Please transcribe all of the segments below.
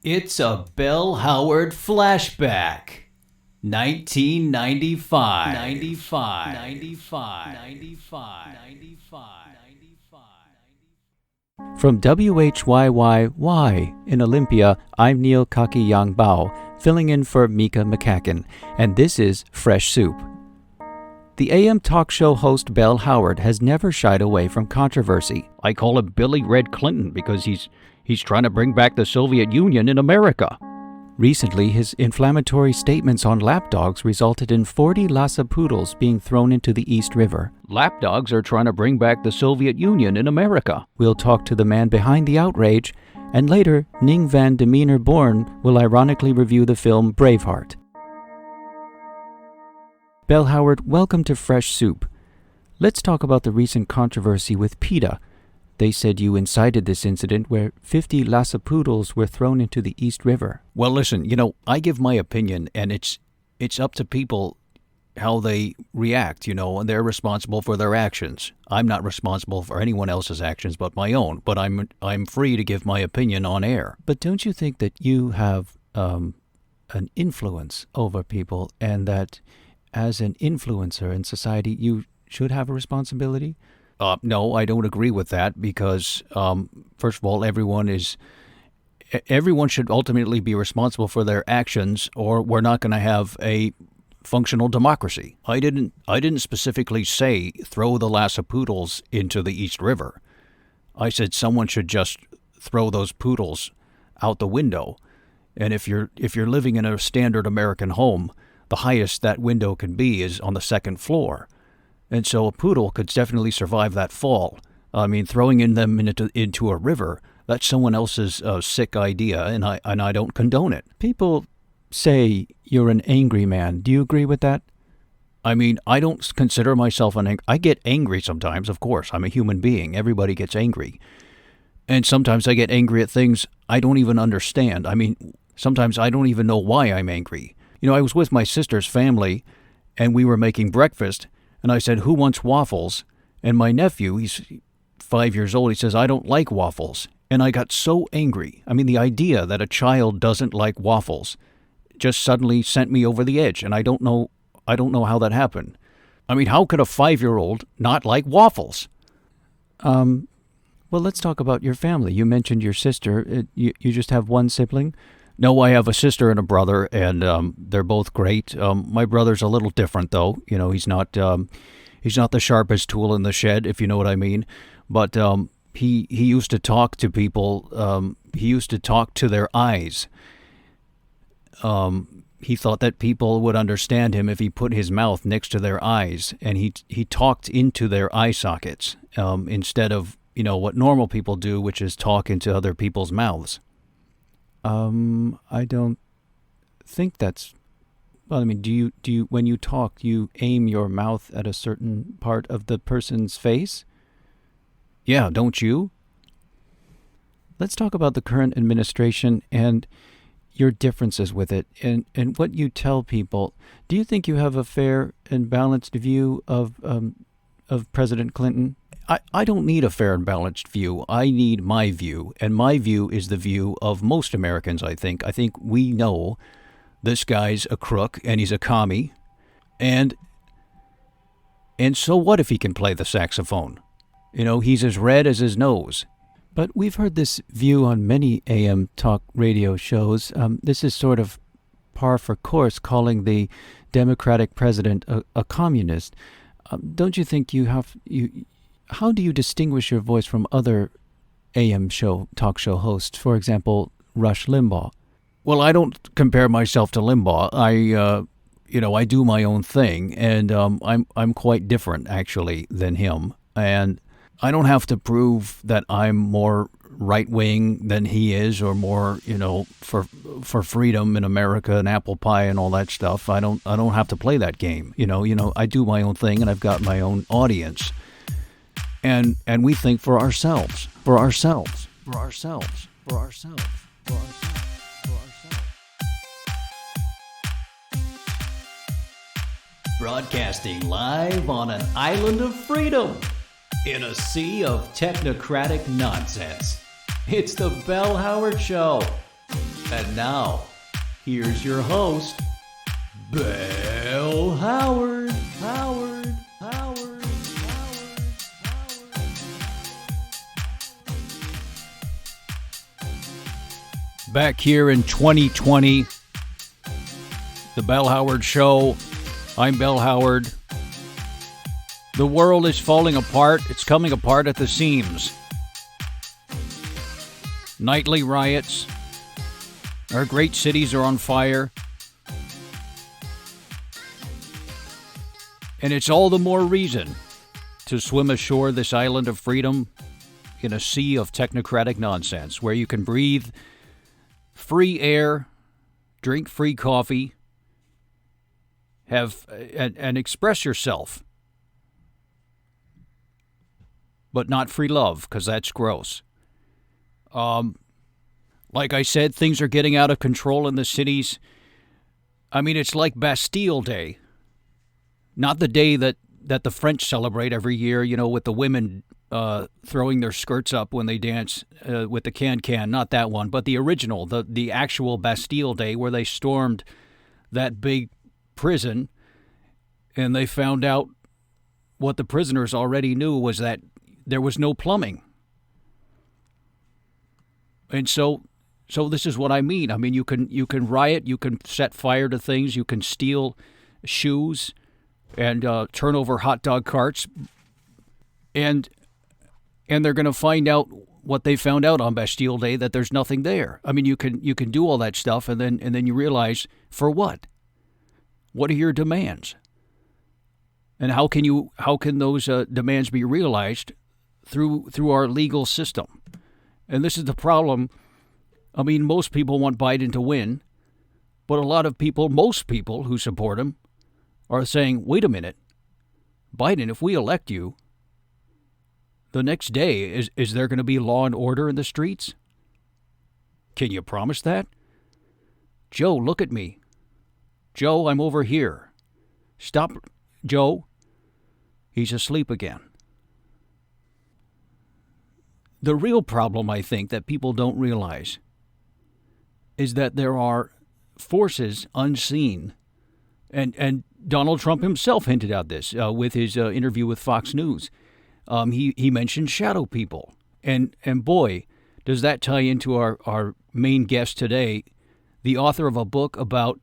It's a Bell Howard flashback. 1995. 95. From WHYYY in Olympia, I'm Neil Kakiyang Bao, filling in for Mika McCacken, and this is Fresh Soup. The AM talk show host Bell Howard has never shied away from controversy. I call him Billy Red Clinton because he's trying to bring back the Soviet Union in America. Recently, his inflammatory statements on lapdogs resulted in 40 Lhasa poodles being thrown into the East River. Lapdogs are trying to bring back the Soviet Union in America. We'll talk to the man behind the outrage, and later, Ning van Demeter Born will ironically review the film Braveheart. Bell Howard, welcome to Fresh Soup. Let's talk about the recent controversy with PETA. They said you incited this incident where 50 Lhasa poodles were thrown into the East River. Well, listen, I give my opinion, and it's up to people how they react, and they're responsible for their actions. I'm not responsible for anyone else's actions but my own, but I'm free to give my opinion on air. But don't you think that you have an influence over people, and that as an influencer in society, you should have a responsibility? No, I don't agree with that because, first of all, everyone should ultimately be responsible for their actions, or we're not going to have a functional democracy. I didn't specifically say throw the Lhasa poodles into the East River. I said someone should just throw those poodles out the window. And if you're living in a standard American home, the highest that window can be is on the second floor. And so a poodle could definitely survive that fall. I mean, throwing them into a river, that's someone else's sick idea, and I don't condone it. People say you're an angry man. Do you agree with that? I mean, I don't consider myself I get angry sometimes, of course. I'm a human being. Everybody gets angry. And sometimes I get angry at things I don't even understand. I mean, sometimes I don't even know why I'm angry. I was with my sister's family, and we were making breakfast, and I said, "Who wants waffles?" And my nephew, he's 5 years old, he says, "I don't like waffles." And I got so angry. I mean, the idea that a child doesn't like waffles just suddenly sent me over the edge, and I don't know how that happened. I mean, how could a 5-year-old not like waffles? Well, let's talk about your family. You mentioned your sister. You just have one sibling? No, I have a sister and a brother, and they're both great. My brother's a little different, though. He's not the sharpest tool in the shed, if you know what I mean. But he used to talk to people. He used to talk to their eyes. He thought that people would understand him if he put his mouth next to their eyes, and he talked into their eye sockets instead of what normal people do, which is talk into other people's mouths. I don't think that's... Well, I mean, do you when you talk, you aim your mouth at a certain part of the person's face? Yeah, don't you? Let's talk about the current administration and your differences with it and what you tell people. Do you think you have a fair and balanced view of President Clinton? I don't need a fair and balanced view. I need my view, and my view is the view of most Americans, I think. I think we know this guy's a crook, and he's a commie, and so what if he can play the saxophone? He's as red as his nose. But we've heard this view on many AM talk radio shows. This is sort of par for course, calling the Democratic president a communist. Don't you think how do you distinguish your voice from other AM talk show hosts? For example, Rush Limbaugh. Well, I don't compare myself to Limbaugh. I do my own thing, and I'm quite different actually than him. And I don't have to prove that I'm more right-wing than he is, or more, for freedom in America and apple pie and all that stuff. I don't have to play that game. I do my own thing, and I've got my own audience. And we think for ourselves. Broadcasting live on an island of freedom in a sea of technocratic nonsense. It's the Bell Howard Show. And now, here's your host, Bill Howard. Back here in 2020, the Bell Howard Show. I'm Bell Howard. The world is falling apart. It's coming apart at the seams. Nightly riots. Our great cities are on fire. And it's all the more reason to swim ashore this island of freedom in a sea of technocratic nonsense where you can breathe free air, drink free coffee, have and express yourself, but not free love, because that's gross. Like I said, things are getting out of control in the cities. I mean, it's like Bastille Day. Not the day that the French celebrate every year, you know, with the women throwing their skirts up when they dance with the can. Not that one, but the original, the actual Bastille Day, where they stormed that big prison and they found out what the prisoners already knew, was that there was no plumbing. And so this is what I mean. I mean, you can riot, you can set fire to things, you can steal shoes and turn over hot dog carts, and they're going to find out what they found out on Bastille Day, that there's nothing there. I mean, you can do all that stuff, and then you realize, for what? What are your demands? And how can those demands be realized through our legal system? And this is the problem. I mean, most people want Biden to win, but a lot of people, most people who support him, are saying, wait a minute, Biden, if we elect you, the next day, is there going to be law and order in the streets? Can you promise that? Joe, look at me. Joe, I'm over here. Stop, Joe. He's asleep again. The real problem, I think, that people don't realize is that there are forces unseen, and Donald Trump himself hinted at this with his interview with Fox News. He mentioned shadow people. And boy, does that tie into our main guest today, the author of a book about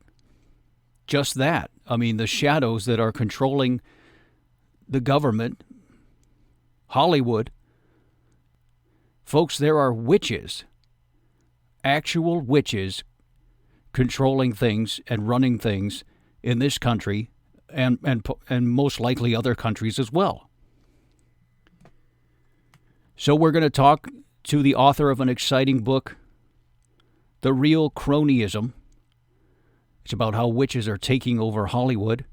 just that. I mean, the shadows that are controlling the government, Hollywood. Folks, there are witches, actual witches, controlling things and running things in this country and most likely other countries as well. So we're going to talk to the author of an exciting book, The Real Cronyism. It's about how witches are taking over Hollywood.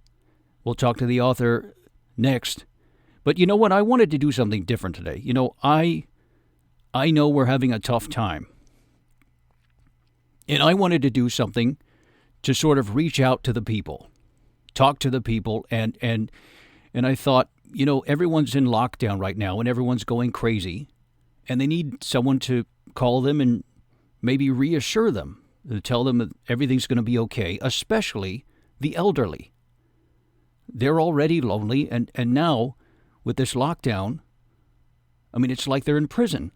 We'll talk to the author next. But you know what? I wanted to do something different today. You know, I know we're having a tough time. And I wanted to do something to sort of reach out to the people, talk to the people, and I thought, you know, everyone's in lockdown right now and everyone's going crazy, and they need someone to call them and maybe reassure them, to tell them that everything's going to be okay, especially the elderly. They're already lonely, and now with this lockdown, I mean, it's like they're in prison.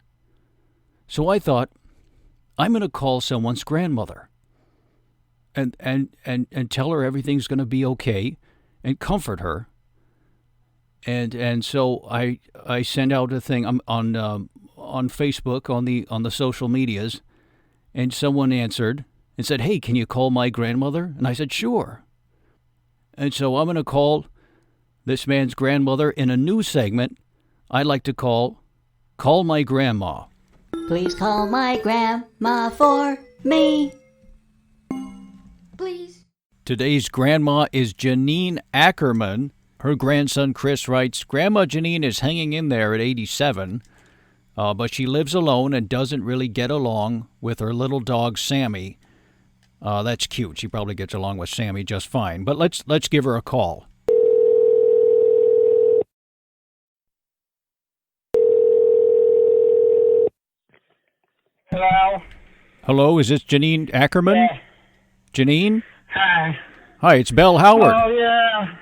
So I thought, I'm going to call someone's grandmother and tell her everything's going to be okay and comfort her. And so I sent out a thing on Facebook, on the social medias, and someone answered and said, "Hey, can you call my grandmother?" And I said, "Sure." And so I'm going to call this man's grandmother in a new segment I like to call My Grandma. Please call my grandma for me. Please. Today's grandma is Genine Ackerman. Her grandson Chris writes, Grandma Genine is hanging in there at 87, but she lives alone and doesn't really get along with her little dog Sammy. That's cute. She probably gets along with Sammy just fine. But let's give her a call. Hello? Hello, is this Genine Ackerman? Yeah. Genine? Hi. Hi, it's Bell Howard. Oh, yeah.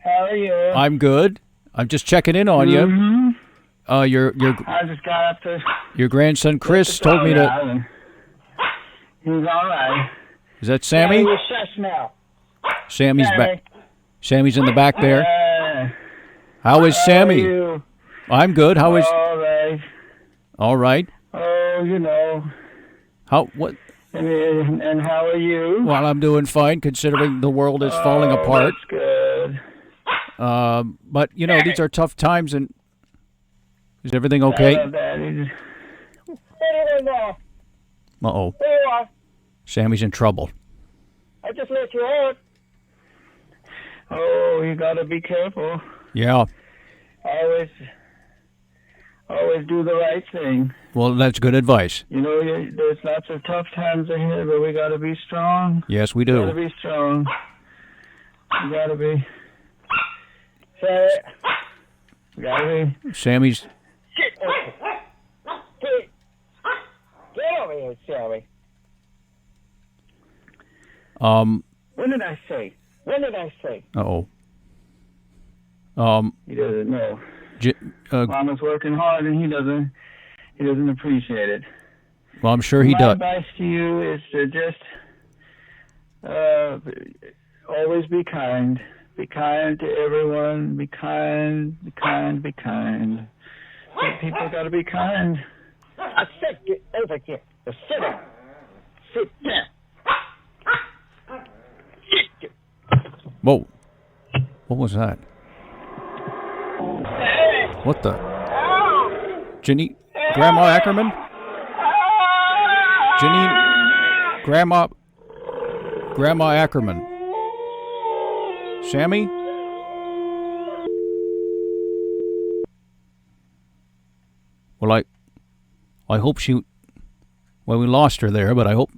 How are you? I'm good. I'm just checking in on you. Mm-hmm. Your I just got up to... your grandson Chris told me to... He's all right. Is that Sammy? Hey, shush now. Sammy's Sammy. back. Sammy's in the back there. How is How Sammy? are you? I'm good. How is... All right. All right. Oh, you know. What? And how are you? Well, I'm doing fine considering the world is falling apart. That's good. But, you know, these are tough times, and is everything okay? Uh-oh. There you are. Sammy's in trouble. I just let you out. Oh, you gotta be careful. Yeah. Always do the right thing. Well, that's good advice. You know, there's lots of tough times ahead, but we gotta be strong. Yes, we Gotta do. be strong. You gotta be. Say it. You gotta be. Sammy's... Get over here, Sammy. When did I say? Uh-oh. He doesn't know. Mama's working hard, and he doesn't appreciate it. Well, I'm sure he My does. advice to you is to just always be kind. Be kind to everyone. Be kind. People got to be kind. I said get over here. Sit down. Sit down. Whoa. What was that? What the? Genine? Grandma Ackerman? Genine? Grandma Ackerman. Sammy? Well, I hope she... Well, we lost her there, but I hope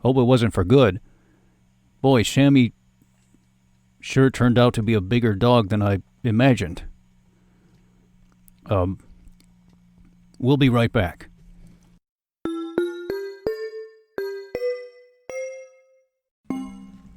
it wasn't for good. Boy, Sammy sure turned out to be a bigger dog than I imagined. We'll be right back.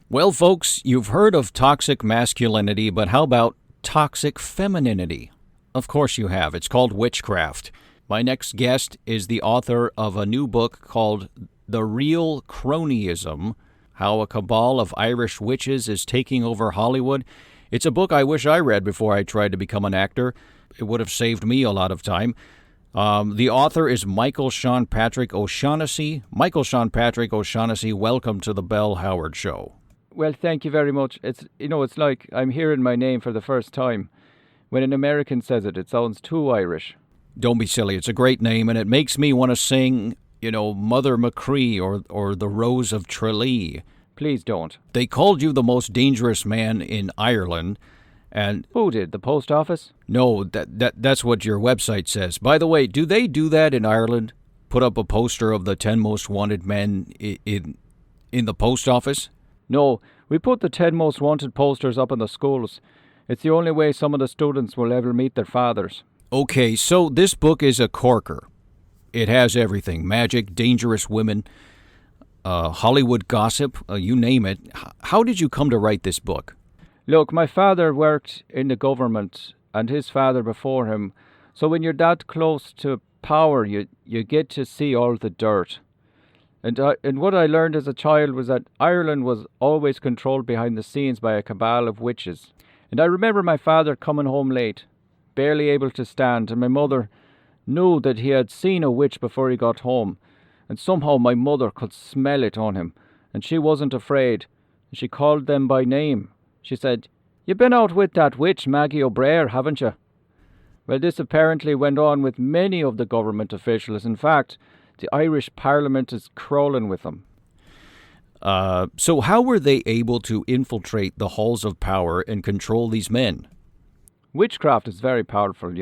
Well, folks, you've heard of toxic masculinity, but how about toxic femininity? Of course you have. It's called witchcraft. My next guest is the author of a new book called The Real Cronyism: How a Cabal of Irish Witches is Taking Over Hollywood. It's a book I wish I read before I tried to become an actor. It would have saved me a lot of time. The author is Michael Shaun-Patrick O'Shaughnessy. Michael Shaun-Patrick O'Shaughnessy, welcome to the Bell Howard Show. Well, thank you very much. It's like I'm hearing my name for the first time. When an American says it, it sounds too Irish. Don't be silly. It's a great name, and it makes me want to sing, Mother Machree or The Rose of Tralee. Please don't. They called you the most dangerous man in Ireland, and... Who did? The post office? No, that's what your website says. By the way, do they do that in Ireland? Put up a poster of the 10 most wanted men in the post office? No, we put the 10 most wanted posters up in the schools. It's the only way some of the students will ever meet their fathers. Okay, so this book is a corker. It has everything: magic, dangerous women, Hollywood gossip, you name it. How did you come to write this book? Look, my father worked in the government, and his father before him. So when you're that close to power, you get to see all the dirt. And what I learned as a child was that Ireland was always controlled behind the scenes by a cabal of witches. And I remember my father coming home late, barely able to stand, and my mother knew that he had seen a witch before he got home. And somehow my mother could smell it on him, and she wasn't afraid. She called them by name. She said, "You've been out with that witch, Maggie O'Brear, haven't you?" Well, this apparently went on with many of the government officials. In fact, the Irish Parliament is crawling with them. So how were they able to infiltrate the halls of power and control these men? Witchcraft is very powerful,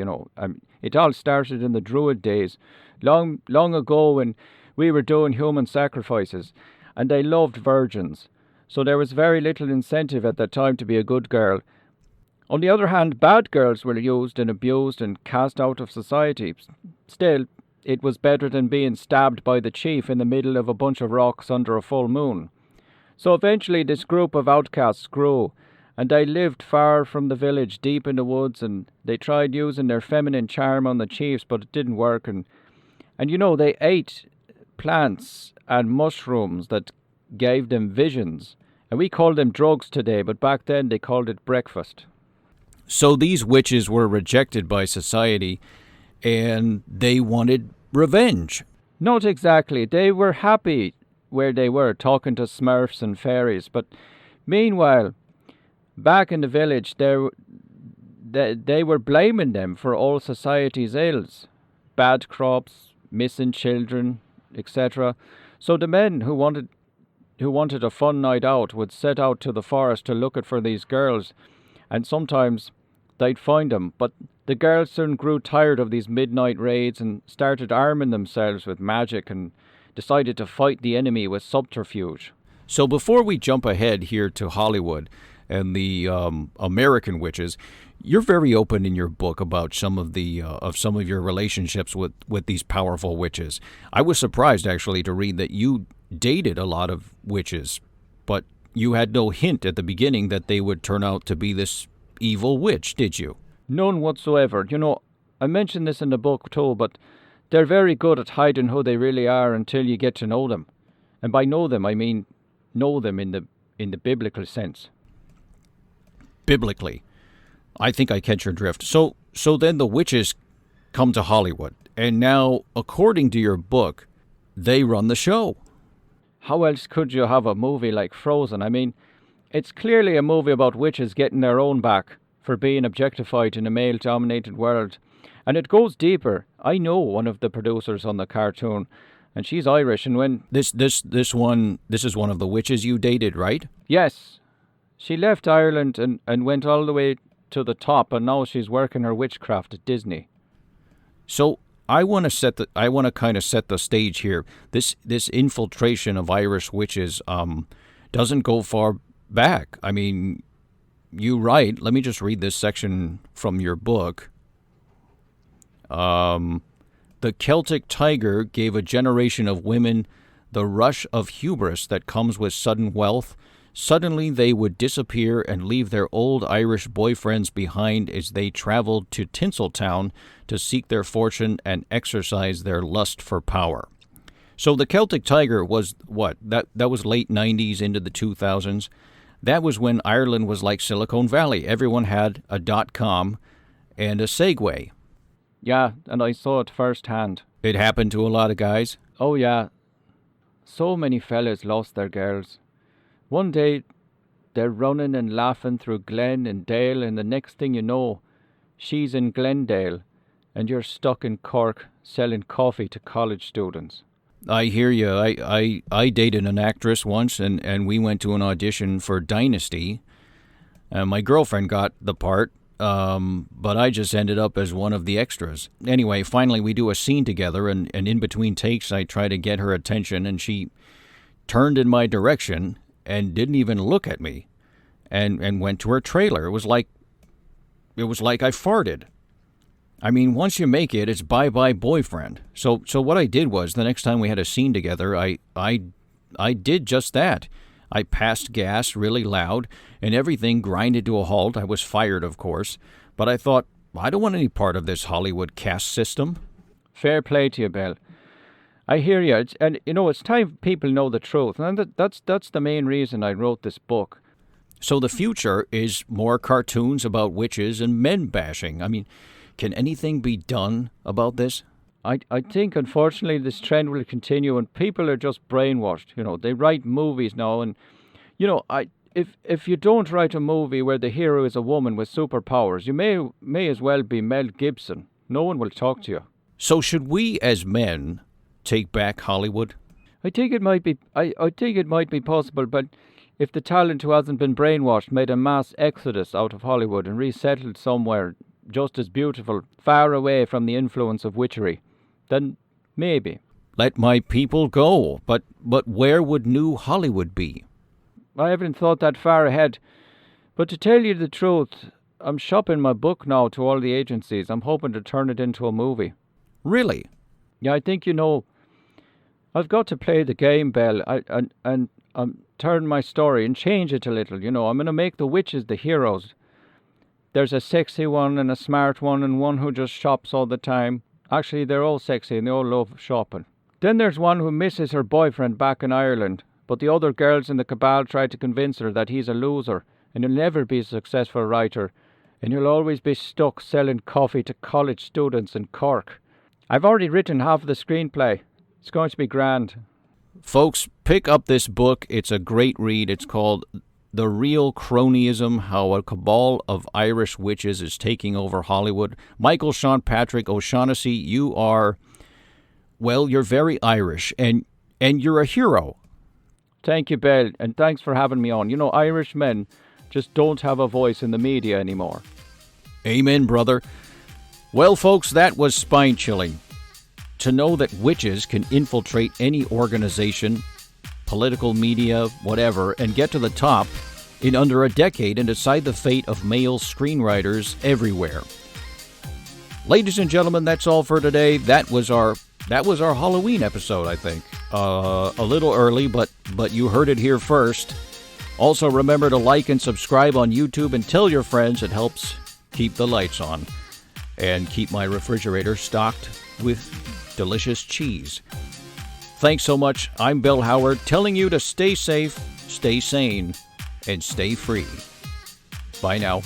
it all started in the Druid days, long ago when we were doing human sacrifices, and they loved virgins. So there was very little incentive at that time to be a good girl. On the other hand, bad girls were used and abused and cast out of society. Still, it was better than being stabbed by the chief in the middle of a bunch of rocks under a full moon. So eventually this group of outcasts grew, and they lived far from the village, deep in the woods, and they tried using their feminine charm on the chiefs, but it didn't work. And they ate plants and mushrooms that gave them visions. And we call them drugs today, but back then they called it breakfast. So these witches were rejected by society, and they wanted revenge. Not exactly. They were happy where they were, talking to smurfs and fairies. But meanwhile, back in the village, they were blaming them for all society's ills. Bad crops, missing children, etc. So the men who wanted a fun night out would set out to the forest to look for these girls, and sometimes they'd find them. But the girls soon grew tired of these midnight raids and started arming themselves with magic and decided to fight the enemy with subterfuge. So before we jump ahead here to Hollywood and the American witches, you're very open in your book about some of your relationships with these powerful witches. I was surprised actually to read that you dated a lot of witches, but you had no hint at the beginning that they would turn out to be this evil witch, did you? None whatsoever. I mentioned this in the book too, but they're very good at hiding who they really are until you get to know them. And by know them, I mean know them in the biblical sense. Biblically. I think I catch your drift. So then the witches come to Hollywood, and now, according to your book, they run the show. How else could you have a movie like Frozen? I mean, it's clearly a movie about witches getting their own back for being objectified in a male-dominated world. And it goes deeper. I know one of the producers on the cartoon, and she's Irish, and when... This is one of the witches you dated, right? Yes. She left Ireland and went all the way to the top, and now she's working her witchcraft at Disney. So I want to kind of set the stage here. This infiltration of Irish witches doesn't go far back. I mean, you write. Let me just read this section from your book. The Celtic tiger gave a generation of women the rush of hubris that comes with sudden wealth. Suddenly they would disappear and leave their old Irish boyfriends behind as they traveled to Tinseltown to seek their fortune and exercise their lust for power. So the Celtic tiger was what? That was late 90s into the 2000s. That was when Ireland was like Silicon Valley. Everyone had a .com and a Segway. Yeah, and I saw it firsthand. It happened to a lot of guys. Oh yeah. So many fellas lost their girls. One day, they're running and laughing through Glen and Dale, and the next thing you know, she's in Glendale, and you're stuck in Cork selling coffee to college students. I hear you. I dated an actress once, and we went to an audition for Dynasty. My girlfriend got the part, but I just ended up as one of the extras. Anyway, finally we do a scene together, and in between takes I try to get her attention, and she turned in my direction and didn't even look at me, and went to her trailer. It was like I farted. I mean, once you make it, it's bye-bye boyfriend. So what I did was, the next time we had a scene together, I did just that. I passed gas really loud, and everything grinded to a halt. I was fired, of course, but I thought, I don't want any part of this Hollywood caste system. Fair play to you, Bill. I hear you, it's time people know the truth, and that's the main reason I wrote this book. So the future is more cartoons about witches and men bashing. I mean, can anything be done about this? I think, unfortunately, this trend will continue, and people are just brainwashed. They write movies now, and, if you don't write a movie where the hero is a woman with superpowers, you may as well be Mel Gibson. No one will talk to you. So should we, as men, take back Hollywood? I think it might be. I think it might be possible, but if the talent who hasn't been brainwashed made a mass exodus out of Hollywood and resettled somewhere just as beautiful, far away from the influence of witchery, then maybe. Let my people go, but where would new Hollywood be? I haven't thought that far ahead, but to tell you the truth, I'm shopping my book now to all the agencies. I'm hoping to turn it into a movie. Really? Yeah, I think, I've got to play the game, Belle, and turn my story and change it a little. I'm going to make the witches the heroes. There's a sexy one and a smart one and one who just shops all the time. Actually, they're all sexy and they all love shopping. Then there's one who misses her boyfriend back in Ireland, but the other girls in the cabal try to convince her that he's a loser and he'll never be a successful writer, and he'll always be stuck selling coffee to college students in Cork. I've already written half of the screenplay. It's going to be grand. Folks, pick up this book. It's a great read. It's called The Real Cronyism, How a Cabal of Irish Witches is Taking Over Hollywood. Michael Shaun-Patrick O'Shaughnessy, you're very Irish, and you're a hero. Thank you, Belle, and thanks for having me on. Irish men just don't have a voice in the media anymore. Amen, brother. Well, folks, that was spine-chilling. To know that witches can infiltrate any organization, political media, whatever, and get to the top in under a decade and decide the fate of male screenwriters everywhere. Ladies and gentlemen, that's all for today. That was our Halloween episode, I think. A little early, but you heard it here first. Also, remember to like and subscribe on YouTube and tell your friends. It helps keep the lights on and keep my refrigerator stocked with delicious cheese. Thanks so much. I'm Bill Howard, telling you to stay safe, stay sane, and stay free. Bye now.